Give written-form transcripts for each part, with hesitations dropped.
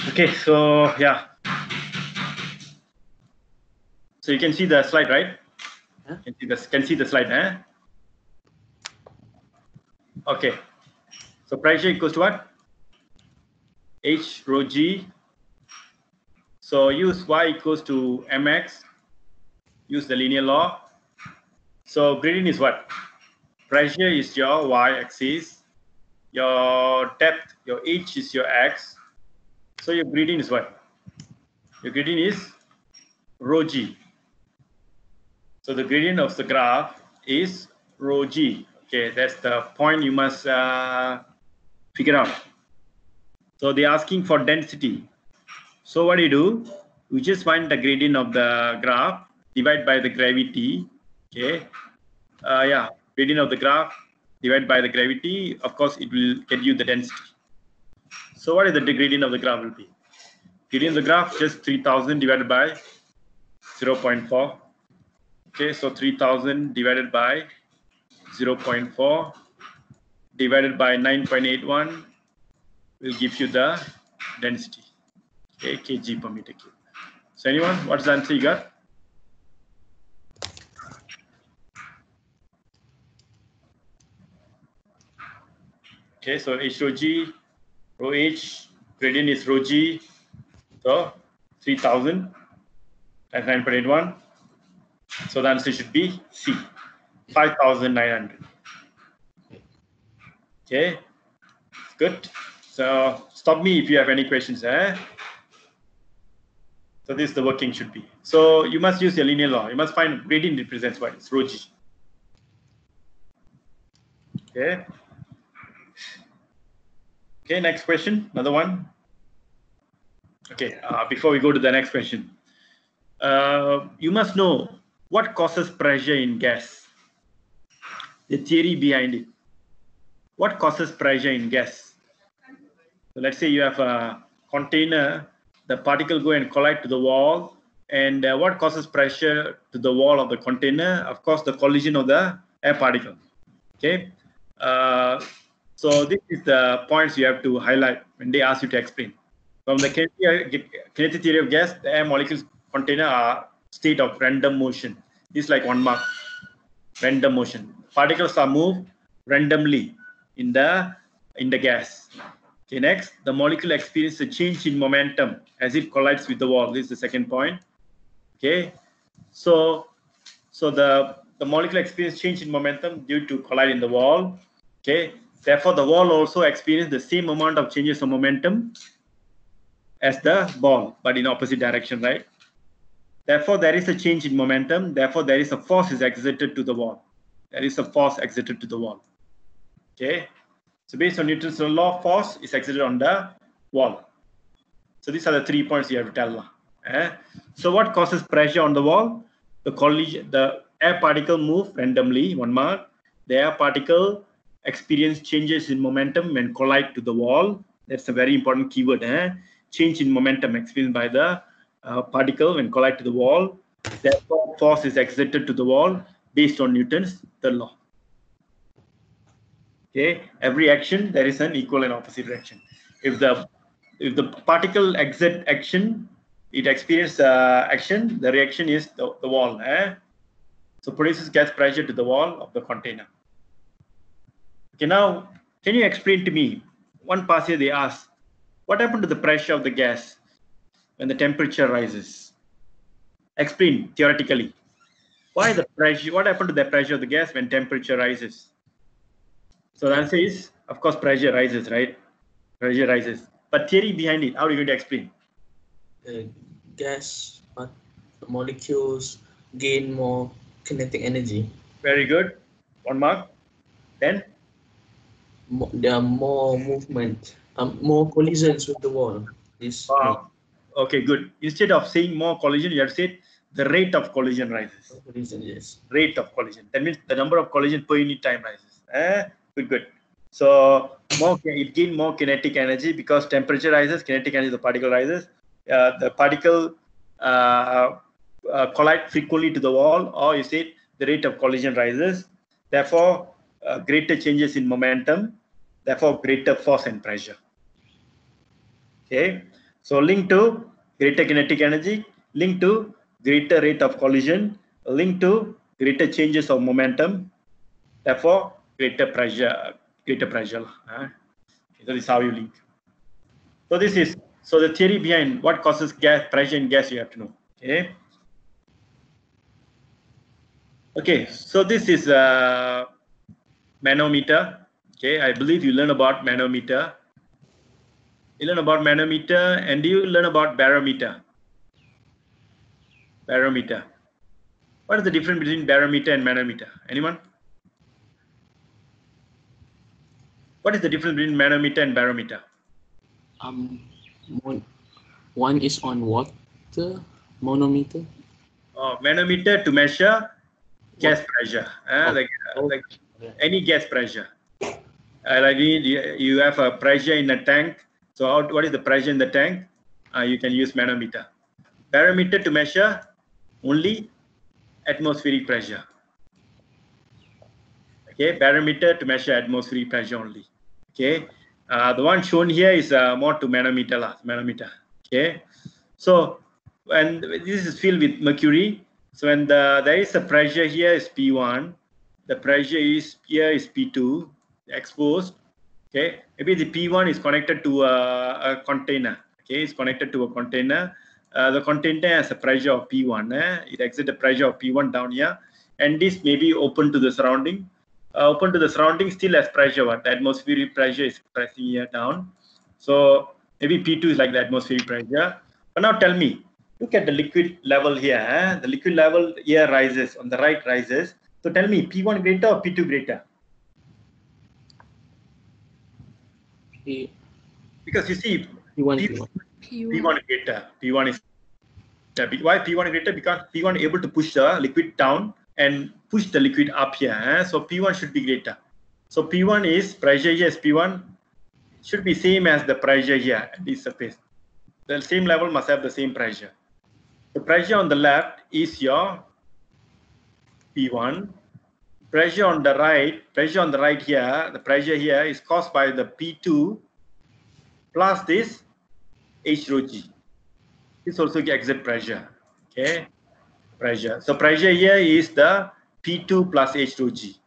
Okay, so yeah. So you can see the slide, right? Huh? Can see the slide, eh? Okay. So pressure equals to what? H rho G. So use Y equals to mx. Use the linear law. So gradient is what? Pressure is your y-axis. Your depth, your h is your x. So your gradient is what? Your gradient is rho G. So the gradient of the graph is rho G. Okay, that's the point you must figure out. So they're asking for density. So what do? We just find the gradient of the graph, divide by the gravity. Okay. Yeah, gradient of the graph, divide by the gravity. Of course, it will get you the density. So what is the gradient of the graph will be? Gradient of the graph just 3000 divided by 0.4. Okay, so 3000 divided by 0.4 divided by 9.81 will give you the density. Okay, kg per meter cube. So anyone, what's the answer you got? Okay, so H rho G, rho H, gradient is rho G. So 3000 times 9.81. So the answer should be C, 5,900. Okay, good. So stop me if you have any questions. So this is the working should be. So you must use your linear law. You must find gradient represents what? It's rho G. Okay. Okay, next question, another one. Okay, before we go to the next question, you must know what causes pressure in gas. The theory behind it. What causes pressure in gas? So let's say you have a container, the particle go and collide to the wall, and what causes pressure to the wall of the container? Of course, the collision of the air particle. Okay, so this is the points you have to highlight when they ask you to explain. From the kinetic theory of gas, the air molecules container are state of random motion. This is like 1 mark. Random motion. Particles are moved randomly in the gas. Okay, next, the molecule experiences a change in momentum as it collides with the wall. This is the second point. Okay, so the molecule experiences change in momentum due to collide in the wall. Okay, therefore the wall also experiences the same amount of changes of momentum as the ball, but in opposite direction, right? Therefore, there is a change in momentum. Therefore, there is a force is exerted to the wall. There is a force exerted to the wall. Okay. So based on Newton's law, force is exerted on the wall. So these are the 3 points you have to tell. So what causes pressure on the wall? The collision, the air particle move randomly, 1 mark. The air particle experience changes in momentum when collide to the wall. That's a very important keyword. Change in momentum experienced by the particle when collide to the wall. Therefore, force is exerted to the wall based on Newton's third law. Okay, every action there is an equal and opposite reaction. If the particle exert action, it experiences action. The reaction is the wall. So produces gas pressure to the wall of the container. Okay, now can you explain to me? One pass here they ask, what happened to the pressure of the gas when the temperature rises? Explain theoretically. Why the pressure? What happened to the pressure of the gas when temperature rises? So the answer is, of course, pressure rises, right? Pressure rises. But theory behind it, how are you going to explain? Gas molecules gain more kinetic energy. Very good. 1 mark. Then? There are more movement, more collisions with the wall. Okay, good. Instead of saying more collision, you have said the rate of collision rises. Collision, yes. Rate of collision. That means the number of collision per unit time rises. Good. So it gains more kinetic energy because temperature rises, kinetic energy of the particle rises. The particle collide frequently to the wall, or you say the rate of collision rises. Therefore, greater changes in momentum. Therefore, greater force and pressure. Okay, so link to greater kinetic energy, link to greater rate of collision, link to greater changes of momentum, therefore greater pressure, So this is how you link. So this is the theory behind what causes gas pressure in gas. You have to know. Okay. Okay. So this is manometer. Okay. I believe you learn about manometer. You learn about manometer, and do you learn about barometer? Barometer. What is the difference between barometer and manometer? Anyone? What is the difference between manometer and barometer? One is on water, manometer. Manometer to measure gas pressure, like any gas pressure. Like you have a pressure in a tank. So what is the pressure in the tank? You can use manometer. Barometer to measure only atmospheric pressure. Okay, barometer to measure atmospheric pressure only. Okay, the one shown here is more to manometer. Manometer. Okay, so when this is filled with mercury, so when there is a pressure here is P1, the pressure is here is P2, exposed. Okay, maybe the P1 is connected to a container. Okay, it's connected to a container. The container has a pressure of P1. It exits the pressure of P1 down here, and this may be open to the surrounding. Open to the surrounding still has pressure. But the atmospheric pressure is pressing here down. So maybe P2 is like the atmospheric pressure. But now tell me, look at the liquid level here. The liquid level here rises, on the right rises. So tell me, P1 greater or P2 greater? Because you see, P1 greater. P1 is why P1 greater? Because P1 able to push the liquid down and push the liquid up here. So P1 should be greater. So P1 is pressure here is P1 should be same as the pressure here at this surface. The same level must have the same pressure. The pressure on the left is your P1. Pressure on the right here, the pressure here is caused by the P2 plus this H rho G. This also exert pressure. Okay, pressure. So pressure here is the P2 plus H rho G.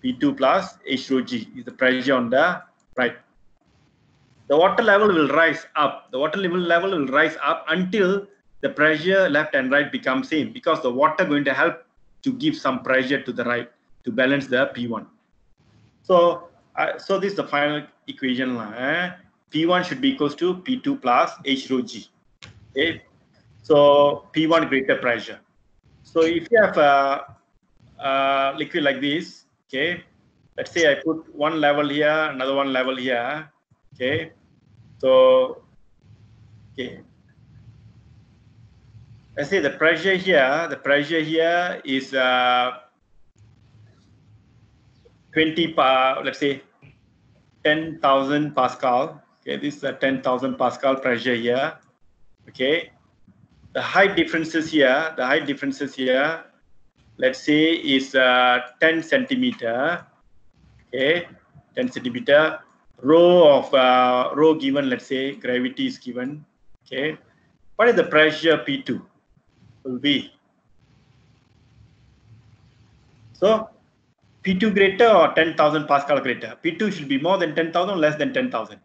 P2 plus H rho G is the pressure on the right. The water level will rise up. The water level will rise up until the pressure left and right become same, because the water going to help to give some pressure to the right to balance the P1. So this is the final equation. P1 should be equals to P2 plus H rho G. Okay. So P1 greater pressure. So if you have a liquid like this, okay, let's say I put one level here, another one level here, okay. So, okay, let's say the pressure here is 20, let's say 10,000 Pascal. Okay, this is a 10,000 Pascal pressure here. Okay, the height differences here, let's say is 10 centimeter. Okay, 10 centimeter. Rho given, let's say gravity is given. Okay, what is the pressure P2 will be? So P2 greater or 10,000 Pascal greater? P2 should be more than 10,000 or less than 10,000?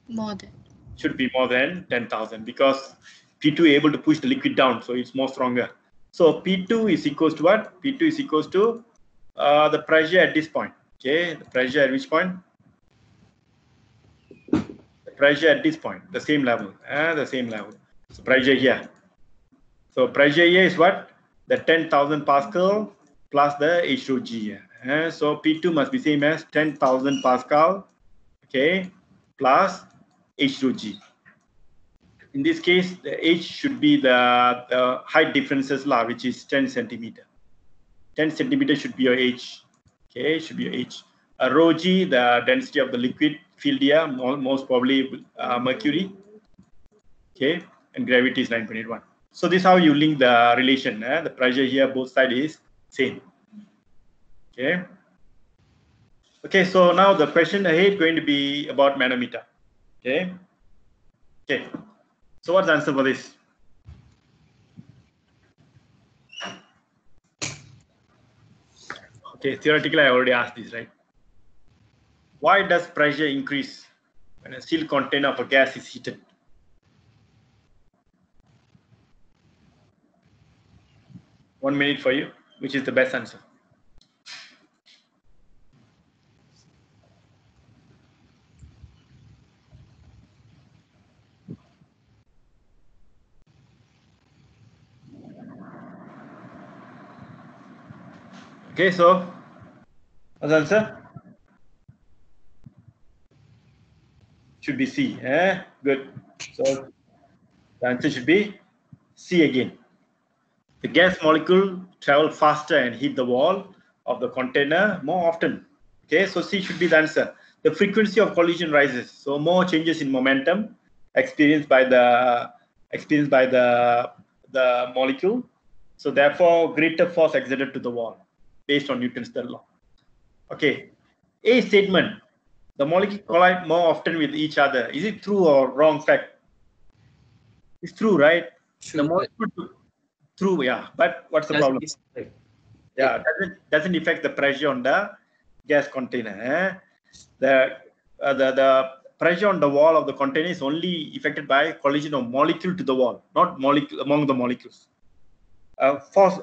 More than. Should be more than 10,000, because P2 able to push the liquid down, so it's more stronger. So P2 is equals to what? P2 is equals to the pressure at this point. Okay, the pressure at which point? The pressure at this point, the same level, the same level. So pressure here. So pressure here is what? The 10,000 Pascal plus the H rho G here. So P2 must be same as 10,000 Pascal, okay, plus H rho G. In this case, the H should be the height differences law, which is 10 centimeter. 10 centimeter should be your H. Okay, should be your H. Rho G, the density of the liquid filled here, most probably mercury. Okay, and gravity is 9.81. So this is how you link the relation. The pressure here, both sides is same. Okay. Okay, so now the question ahead going to be about manometer. Okay. Okay. So what's the answer for this? Okay, theoretically, I already asked this, right? Why does pressure increase when a sealed container of a gas is heated? One minute for you. Which is the best answer? Okay, so what's the answer? Should be C. Good. So the answer should be C again. The gas molecule travel faster and hit the wall of the container more often. Okay, so C should be the answer. The frequency of collision rises, so more changes in momentum experienced by the molecule. So therefore, greater force exerted to the wall, based on Newton's third law. Okay, A statement: the molecules collide more often with each other. Is it true or wrong fact? It's true, right? True, The molecule true, yeah. But what's the problem? Yeah, doesn't affect the pressure on the gas container. The pressure on the wall of the container is only affected by collision of molecule to the wall, not molecule among the molecules. Force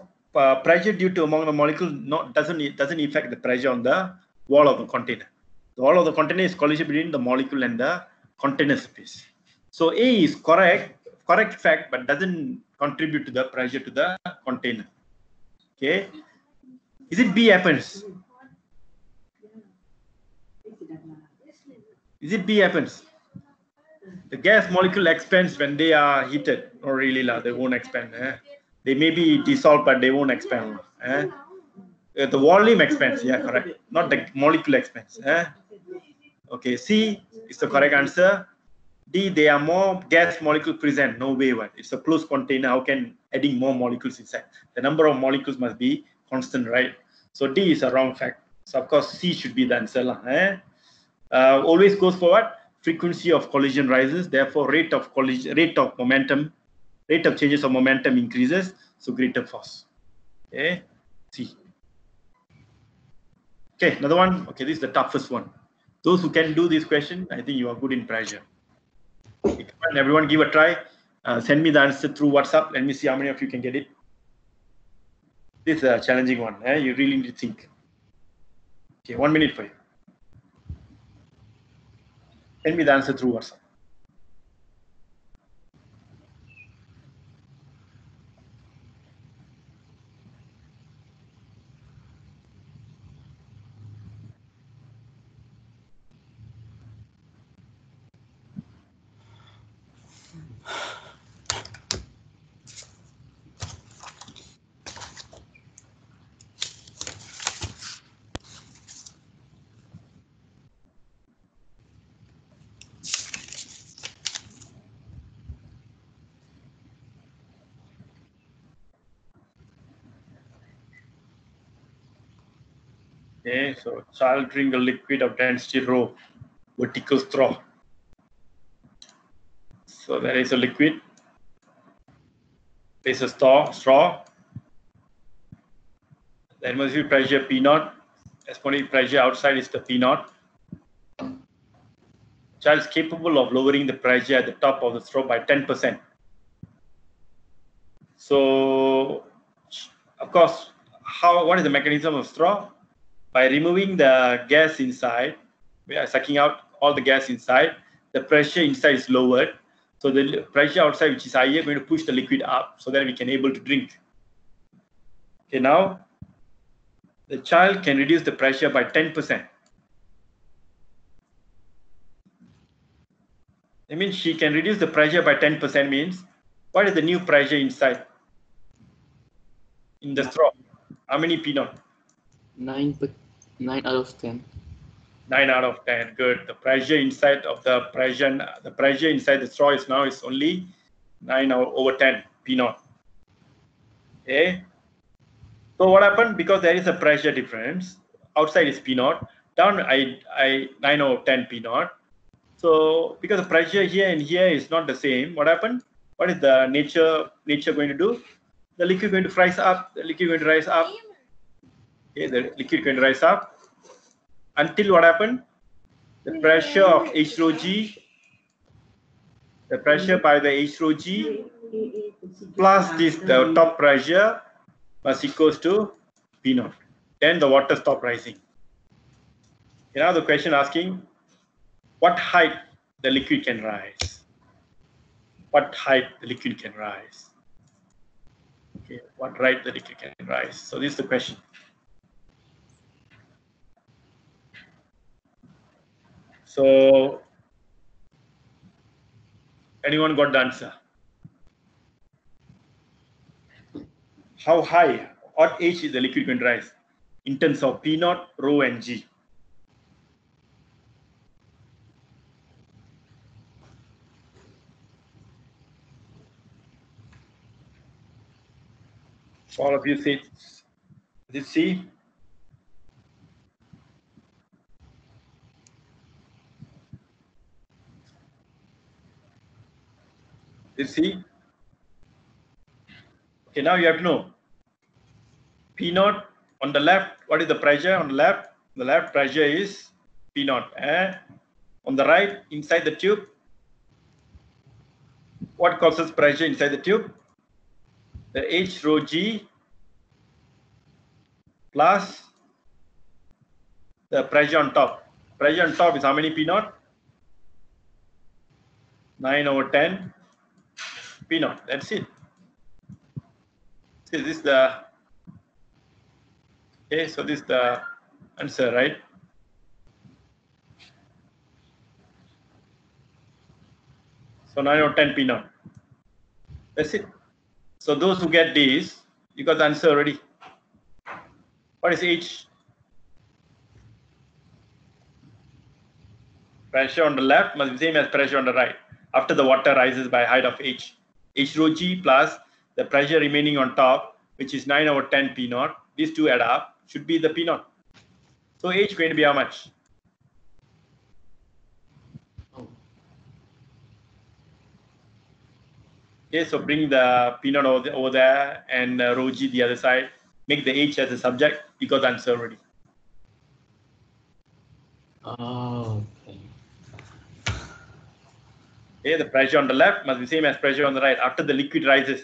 pressure due to among the molecules doesn't affect the pressure on the wall of the container. The wall of the container is collision between the molecule and the container space. So A is correct fact, but doesn't contribute to the pressure to the container. Okay. Is it B happens? Is it B happens? The gas molecule expands when they are heated. Not really, they won't expand. They may be dissolved, but they won't expand. The volume expands, yeah, correct. Not the molecule expands. Okay, C is the correct answer. D, there are more gas molecules present. No way, what? It's a closed container. How can adding more molecules inside? The number of molecules must be constant, right? So D is a wrong fact. So of course C should be the answer. Always goes forward. Frequency of collision rises. Therefore, rate of changes of momentum increases. So greater force. Okay, C. Okay, another one. Okay, this is the toughest one. Those who can do this question, I think you are good in pressure. Okay, everyone give a try. Send me the answer through WhatsApp. Let me see how many of you can get it. This is a challenging one. You really need to think. Okay, 1 minute for you. Send me the answer through WhatsApp. Okay, so child drink a liquid of density rho, vertical straw. So there is a liquid. There is a straw. The atmospheric pressure P0. Atmospheric pressure outside is the P0. Child is capable of lowering the pressure at the top of the straw by 10%. So, of course, what is the mechanism of straw? By removing the gas inside, we are sucking out all the gas inside, the pressure inside is lowered. So the pressure outside, which is higher, going to push the liquid up so that we can able to drink. Okay, now the child can reduce the pressure by 10%. That means she can reduce the pressure by 10% means, what is the new pressure inside? In the straw, how many P0? 9 out of 10. 9 out of 10. Good. The pressure inside the straw is only 9 over 10 P0. Okay. So what happened? Because there is a pressure difference. Outside is P0. Down I 9 over 10 P0. So because the pressure here and here is not the same, what happened? What is the nature going to do? The liquid going to rise up, the liquid going to rise up. Okay, the liquid going to rise up until what happened? The pressure of H rho G, the pressure by the H rho G plus this the top pressure was equals to P naught. Then the water stop rising. Now the question asking, what height the liquid can rise? What height the liquid can rise? Okay, what height the liquid can rise? So this is the question. So anyone got the answer? How high, what H is the liquid going to rise in terms of P naught, rho, and G? All of you say, did C? Did C? Okay, now you have to know. P naught on the left, what is the pressure on the left? The left pressure is P naught. On the right, inside the tube, what causes pressure inside the tube? The H rho G plus the pressure on top. Pressure on top is how many P naught? 9/10 P naught. That's it. So this is the okay. So this is the answer, right? So 9/10 P naught. That's it. So those who get this, you got the answer already. What is H? Pressure on the left must be same as pressure on the right. After the water rises by height of H. H rho G plus the pressure remaining on top, which is 9/10 P naught. These two add up, should be the P naught. So H going to be how much? Okay, so bring the P naught over there and rho G the other side. Make the H as a subject. You got the answer already. Oh, okay. Okay, the pressure on the left must be same as pressure on the right after the liquid rises.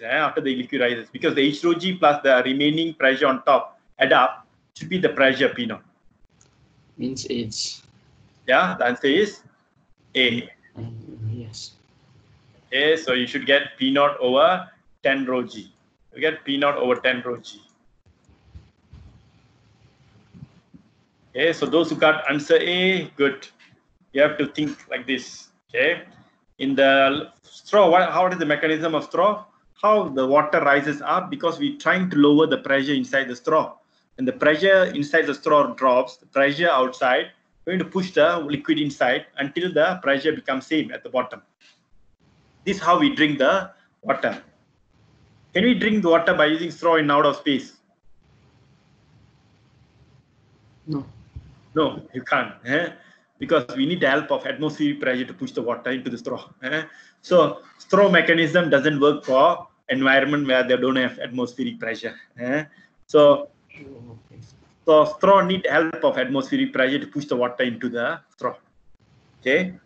Because the H rho G plus the remaining pressure on top add up, should be the pressure P naught. Means H. Yeah, the answer is A. Yes. Okay, so you should get P naught over 10 rho G. You get P naught over 10 rho G. Okay, so those who got answer A, good. You have to think like this. Okay, in the straw, how is the mechanism of straw? How the water rises up because we're trying to lower the pressure inside the straw. And the pressure inside the straw drops, the pressure outside, going to push the liquid inside until the pressure becomes same at the bottom. This is how we drink the water. Can we drink the water by using straw in out of space? No. No, you can't. Because we need the help of atmospheric pressure to push the water into the straw. So straw mechanism doesn't work for environment where they don't have atmospheric pressure. So straw need help of atmospheric pressure to push the water into the straw. Okay.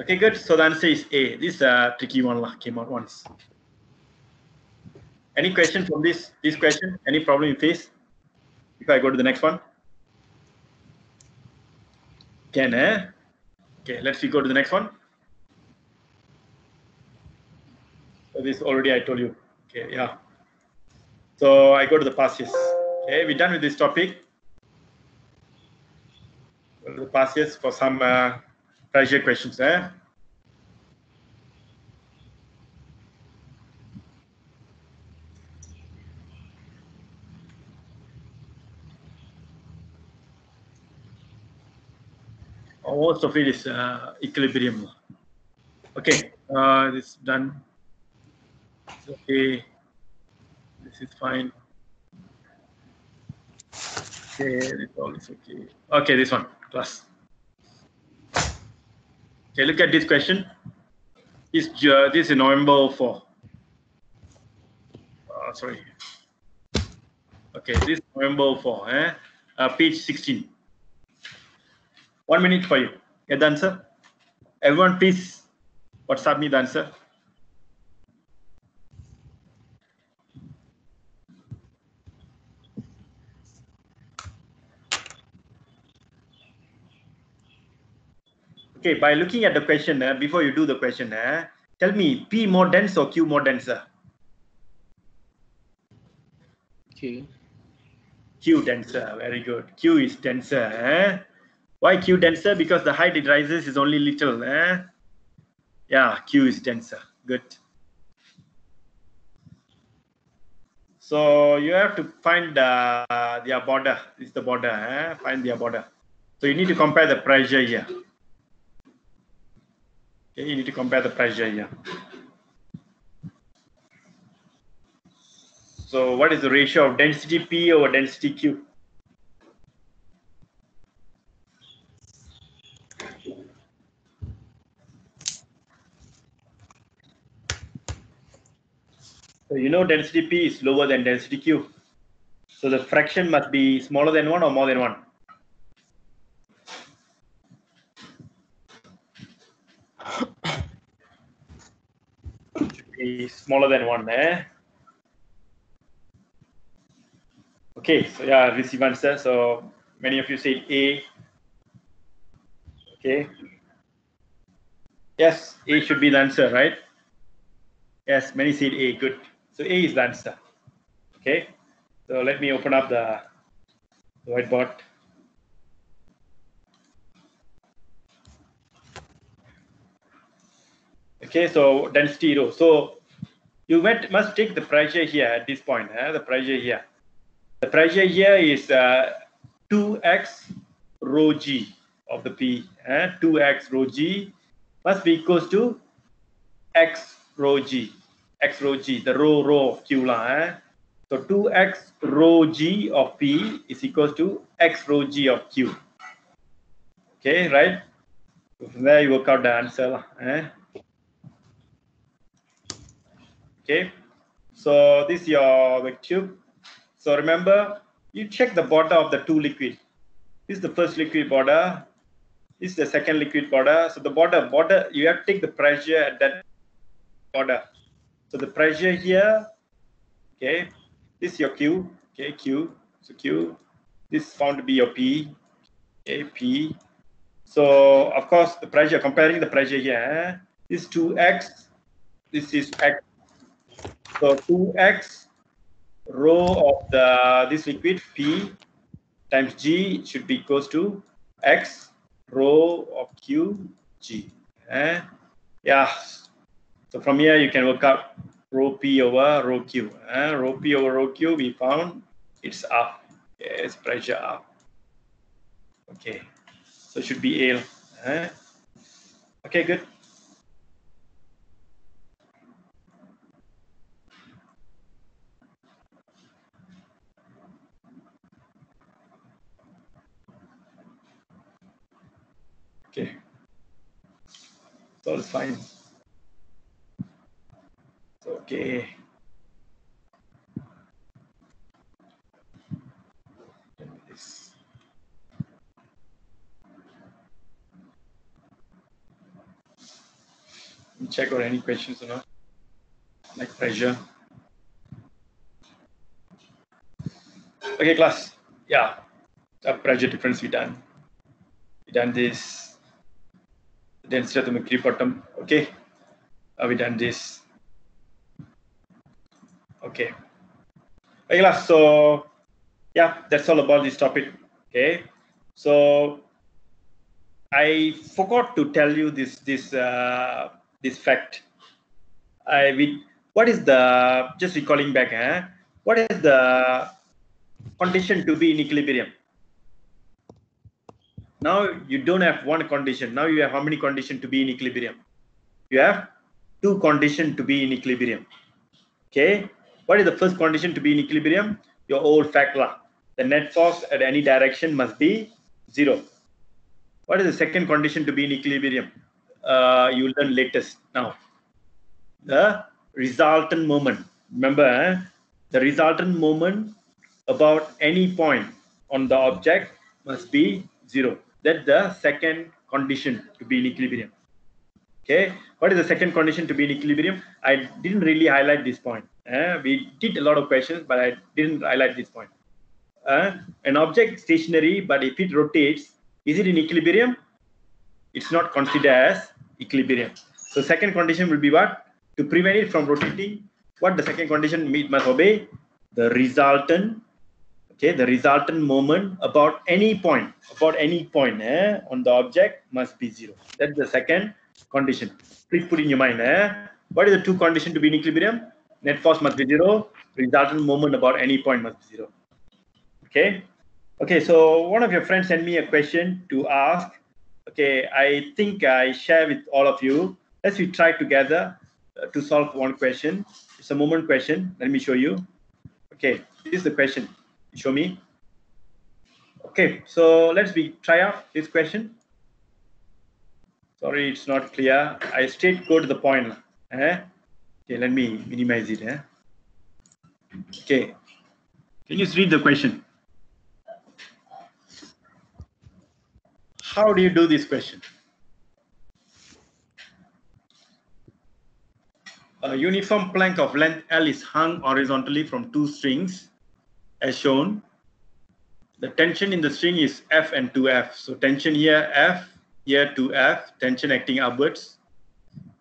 Okay, good. So the answer is A. This is a tricky one came out once. Any question from this question? Any problem you face? If I go to the next one. Can Okay, let's go to the next one. So this already I told you. Okay, yeah. So I go to the past years. Okay, we're done with this topic. Go to the past years for some pressure questions. Most of it is equilibrium. Okay, this is done. It's okay. This is fine. Okay, this all is okay. Okay, this one, class. Okay, look at this question. This is November 4. Sorry. Okay, this is November 4. Page 16. 1 minute for you. Get the answer. Everyone, please WhatsApp me the answer. Okay, by looking at the question, before you do the question, tell me, P more dense or Q more denser? Q. Q denser, very good. Q is denser. Why Q denser? Because the height it rises is only little. Yeah, Q is denser. Good. So you have to find their border. This is the border. Find their border. So you need to compare the pressure here. Okay, you need to compare the pressure here. So what is the ratio of density P over density Q? So you know density P is lower than density Q. So the fraction must be smaller than 1 or more than 1? Should be smaller than 1. Okay, so yeah, receive answer. So many of you said A. Okay. Yes, A should be the answer, right? Yes, many said A. Good. So A is the answer. Okay. So let me open up the whiteboard. Okay, so density rho. So you must take the pressure here at this point. The pressure here. The pressure here is 2x rho g of the P. 2x rho g must be equals to x rho g. X rho g, the rho of Q lah. So 2x rho g of P is equals to x rho g of Q. Okay, right? So from there you work out the answer lah. Okay, so this is the tube. So remember, you check the border of the two liquid. This is the first liquid border. This is the second liquid border. So the border, you have to take the pressure at that border. So the pressure here, okay, this is your Q, okay, Q. So Q, this is found to be your P, okay, P. So of course, the pressure, comparing the pressure here, this is 2x, this is x. So 2x rho of this liquid P times G should be equals to x rho of Q G. Yeah. So from here you can work out rho P over rho Q. Rho P over rho Q we found it's up. Yes, pressure up. Okay. So it should be A. Okay, good. Okay. So it's fine. Okay. Check or any questions or not, like pressure. Okay, class. Yeah, pressure difference we done. We done this. Density of the mercury bottom. Okay, we done this. Okay. Okay, class. So yeah, that's all about this topic. Okay, so I forgot to tell you this fact. What is the, just recalling back, what is the condition to be in equilibrium? Now you don't have one condition. Now you have how many conditions to be in equilibrium? You have two conditions to be in equilibrium. Okay. What is the first condition to be in equilibrium? Your old fact law. The net force at any direction must be 0. What is the second condition to be in equilibrium? you will learn latest now. The resultant moment. Remember, the resultant moment about any point on the object must be 0. That's the second condition to be in equilibrium. Okay, what is the second condition to be in equilibrium? I didn't really highlight this point. We did a lot of questions, but I didn't highlight this point. An object stationary, but if it rotates, is it in equilibrium? It's not considered as equilibrium. So second condition will be what? To prevent it from rotating, what the second condition must obey? The resultant, okay, the resultant moment about any point on the object must be 0. That's the second condition. Please put in your mind. What is the two conditions to be in equilibrium? Net force must be 0. Resultant moment about any point must be 0. Okay. Okay. So one of your friends sent me a question to ask. Okay. I think I share with all of you. Let's we try together to solve one question. It's a moment question. Let me show you. Okay. This is the question. Show me. Okay. So let's try out this question. Sorry, it's not clear. I straight go to the point. Okay, let me minimize it. Okay, can you just read the question? How do you do this question? A uniform plank of length L is hung horizontally from two strings, as shown. The tension in the string is F and 2F. So tension here F, here 2F, tension acting upwards.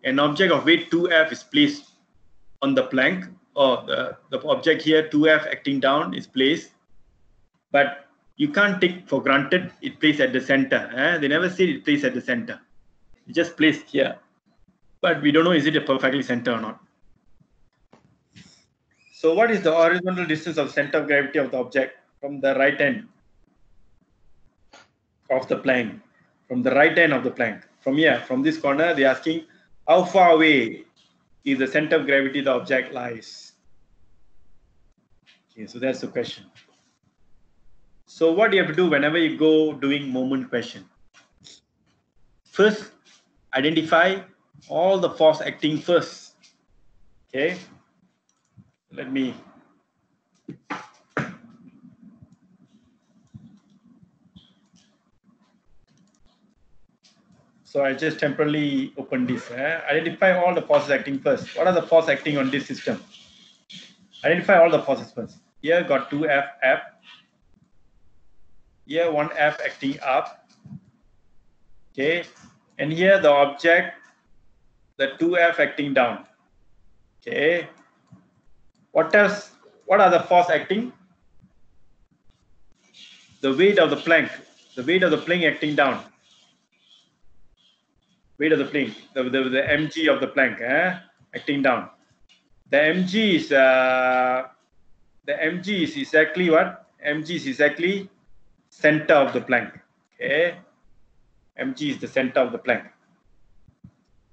An object of weight 2F is placed on the plank, or the object here 2F acting down is placed, but you can't take for granted it placed at the center. They never say it placed at the center. It's just placed here, but we don't know is it a perfectly center or not. So what is the horizontal distance of center of gravity of the object from the right end of the plank? From the right end of the plank, from here, from this corner, they're asking how far away is the center of gravity the object lies. Okay, so that's the question. So what do you have to do whenever you go doing moment question? First, identify all the force acting first. Okay, let me. So I just temporarily open this. Identify all the forces acting first. What are the forces acting on this system? Identify all the forces first. Here got 2F, F. Here 1F acting up. Okay. And here the object, the 2F acting down. Okay. What else? What are the force acting? The weight of the plank. The weight of the plank acting down. Weight of the plank. The mg of the plank acting down. The mg is exactly what? Mg is exactly center of the plank. Okay. Mg is the center of the plank.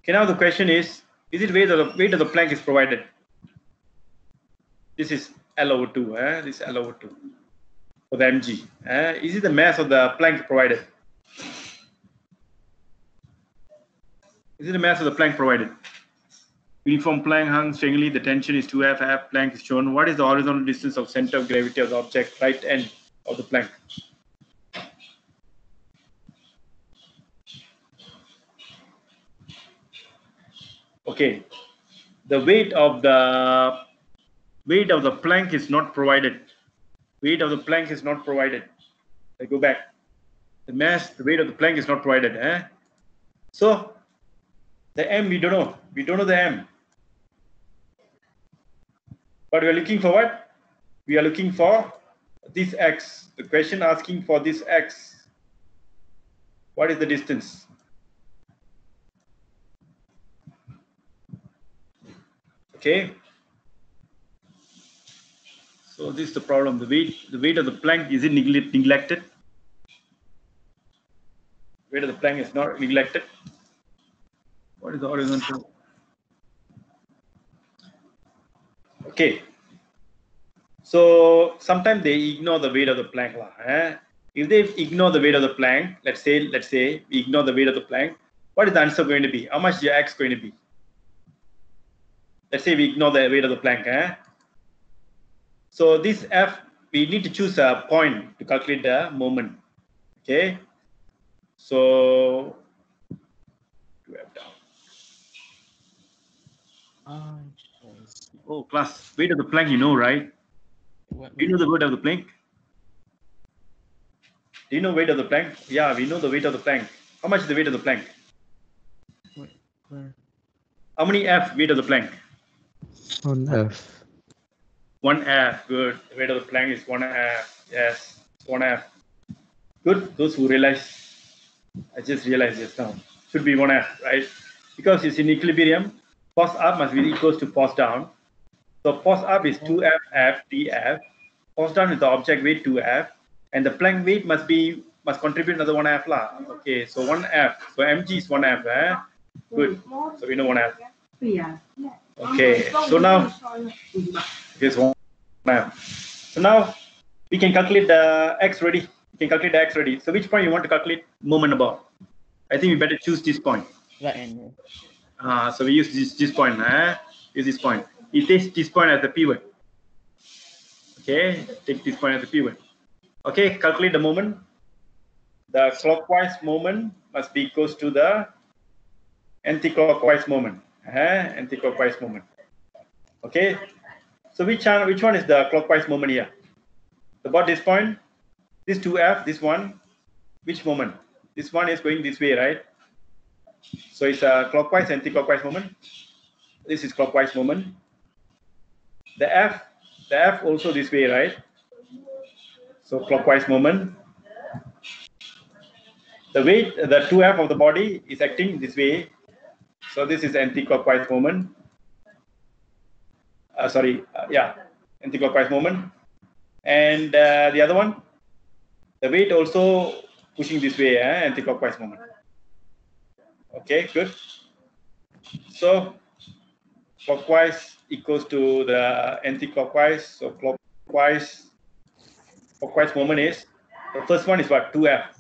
Okay, now the question is it weight of the plank is provided? This is L over 2. This is L over 2 for the mg. Is it the mass of the plank provided? Is it the mass of the plank provided? Uniform plank hung strangely, the tension is 2F, F plank is shown. What is the horizontal distance of center of gravity of the object, right end of the plank? Okay, the weight of the plank is not provided. Weight of the plank is not provided. I go back. The mass, the weight of the plank is not provided. So the m we don't know. We don't know the m. But we are looking for what? We are looking for this x. The question asking for this x. What is the distance? Okay. So this is the problem. The weight of the plank, is it neglected? Weight of the plank is not neglected. What is the horizontal? Okay. So sometimes they ignore the weight of the plank. If they ignore the weight of the plank, let's say we ignore the weight of the plank, what is the answer going to be? How much is your x going to be? Let's say we ignore the weight of the plank. So this F, we need to choose a point to calculate the moment. Okay. So 2F down. Oh, class, weight of the plank, you know, right? Do you know the weight of the plank? Do you know weight of the plank? Yeah, we know the weight of the plank. How much is the weight of the plank? How many F weight of the plank? 1F. 1F. Good. The weight of the plank is 1F. Yes, 1F. Good. Those who realize, I just realized just now, should be 1F, right? Because it's in equilibrium, force up must be equals to force down. So force up is 2F, F, dF. Force down is the object weight 2F. And the plank weight must contribute another 1F lah. Okay, so 1F. So mg is 1F. Good. So we know 1F. Okay, so now here's 1F. So now we can calculate the x ready. We can calculate the x ready. So which point you want to calculate moment about? I think we better choose this point. Right. So we use this point. Use this point. It takes this point as the pivot. Okay, take this point as the pivot. Okay, calculate the moment. The clockwise moment must be equals to the anti-clockwise moment. Anti-clockwise moment. Okay, so which one is the clockwise moment here? About this point, this 2F, this one, which moment? This one is going this way, right? So it's a clockwise, anti-clockwise moment. This is clockwise moment. The F also this way, right? So clockwise moment. The weight, the 2F of the body is acting this way. So this is anti-clockwise moment. Anti-clockwise moment. And the other one, the weight also pushing this way, anti-clockwise moment. Okay, good. So clockwise equals to the anti-clockwise. So clockwise moment is, the first one is what? 2F.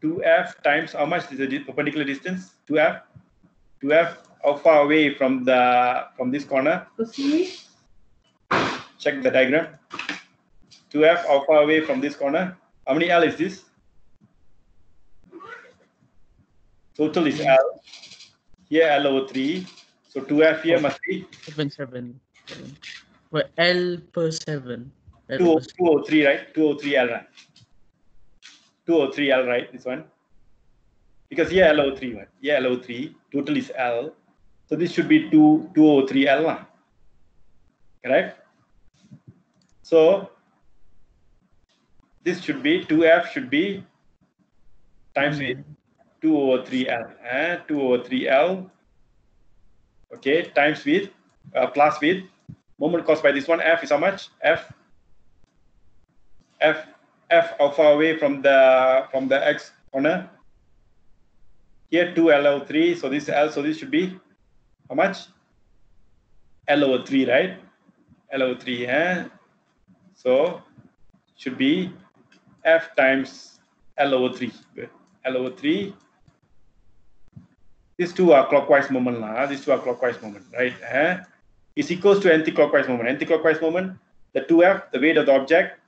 2F times how much is the perpendicular distance? 2F. 2F, how far away from this corner? Check the diagram. 2F, how far away from this corner? How many L is this? Total is L. Here L over 3. So 2F here must be 7. But L per 7. 203, right? 203 L, right? 203 L, right? This one. Because here L over 3, right? Here L over 3. Total is L. So this should be 203 L. Correct? So this should be 2F should be times with 2 over 3 L. 2 over 3 L. Okay, times with plus with moment caused by this one. F is how much? F how far away from the X corner? Here 2 L over 3. So this L. So this should be how much? L over 3, right? L over 3. So should be F times L over 3. Good. L over 3. These two are clockwise moment. These two are clockwise moment, right? Is equals to anti-clockwise moment. Anti-clockwise moment, the 2F, the weight of the object,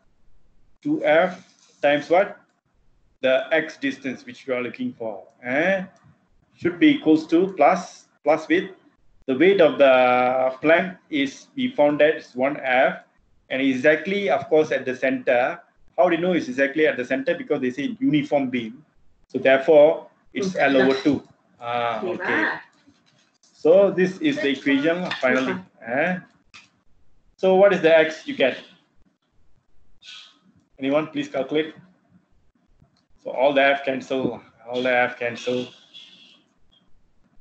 2F times what? The X distance which we are looking for. Should be equals to plus with the weight of the plank is, we found that it's 1F and exactly, of course, at the center. How do you know it's exactly at the center? Because they say uniform beam. So therefore, it's L over 2. Okay. So this is the equation finally. So what is the X you get? Anyone please calculate? So all the F cancel, all the F cancel,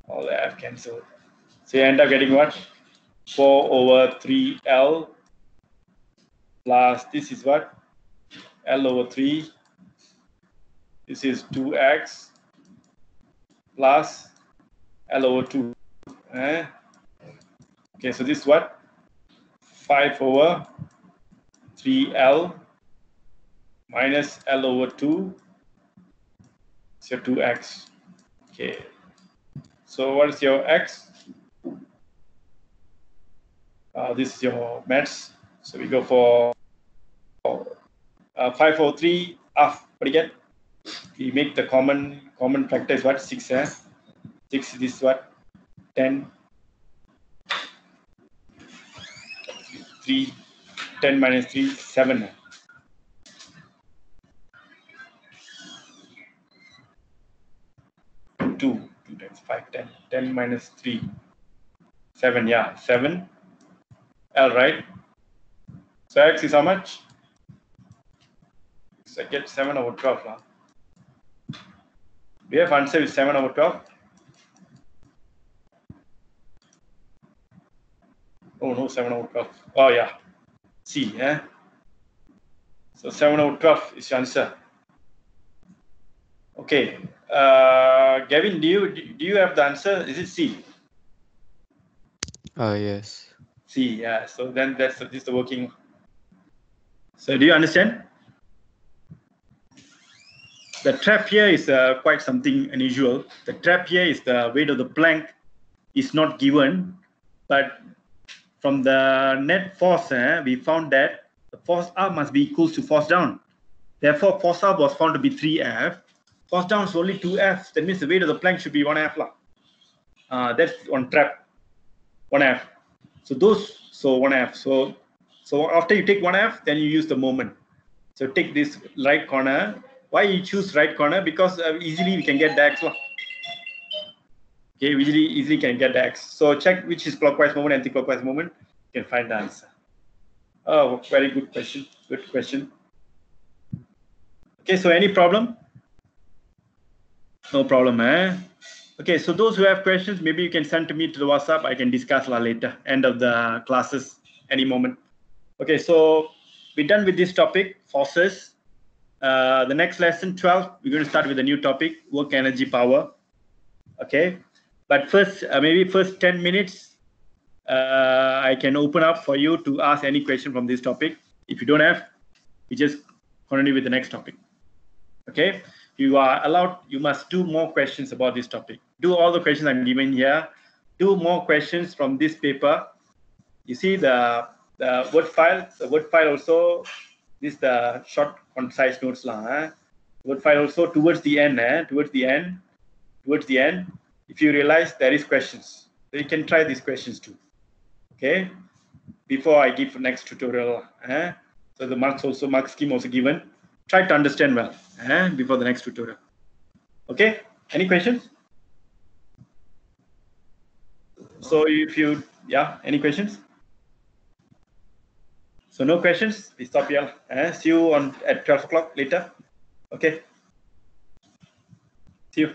all the F cancel. So you end up getting what? 4 over 3L plus this is what? L over 3. This is 2X plus L over 2. Okay, so this is what? 5 over 3L minus L over 2. So 2X. Okay, So what is your X? This is your maths. So we go for 543 half. What do you get? We make the common factor is what? 6. 6. This is what? 10. 3. 10 minus 3, 7. 2 times 5, 10. 10 minus 3, 7. Yeah, 7. L, right? So X is how much? So I get 7 over 12. Huh? We have answer is 7 over 12. Oh no, 7 over 12. Oh yeah. C, eh? So 7 over 12 is your answer. Okay. Gavin, do you have the answer? Is it C? Yes. C, yeah. So then this is the working. So do you understand? The trap here is quite something unusual. The trap here is the weight of the plank is not given, but from the net force, we found that the force up must be equal to force down. Therefore, force up was found to be 3F. Force down is only 2F. That means the weight of the plank should be 1F. That's on trap, 1F. So 1F. So after you take 1F, then you use the moment. So take this right corner. Why you choose right corner? Because easily we can get the X. Okay, we easily can get the X. So check which is clockwise moment, anti-clockwise moment. You can find the answer. Oh, very good question. Good question. Okay, so any problem? No problem, eh? Okay, so those who have questions, maybe you can send to me to the WhatsApp. I can discuss later, end of the classes, any moment. Okay, so we're done with this topic, forces. The next lesson, 12, we're going to start with a new topic, work energy power. Okay, but first, maybe first 10 minutes, I can open up for you to ask any question from this topic. If you don't have, we just continue with the next topic. Okay, you are allowed, you must do more questions about this topic. Do all the questions I'm giving here. Do more questions from this paper. You see the Word file. The Word file also, this is the short concise notes. Word file also towards the end. Towards the end, if you realize there is questions, so you can try these questions too. Okay, before I give next tutorial. So the mark scheme also given. Try to understand well before the next tutorial. Okay, any questions? So if you, any questions? So no questions, we stop here. See you at 12 o'clock later. Okay, see you.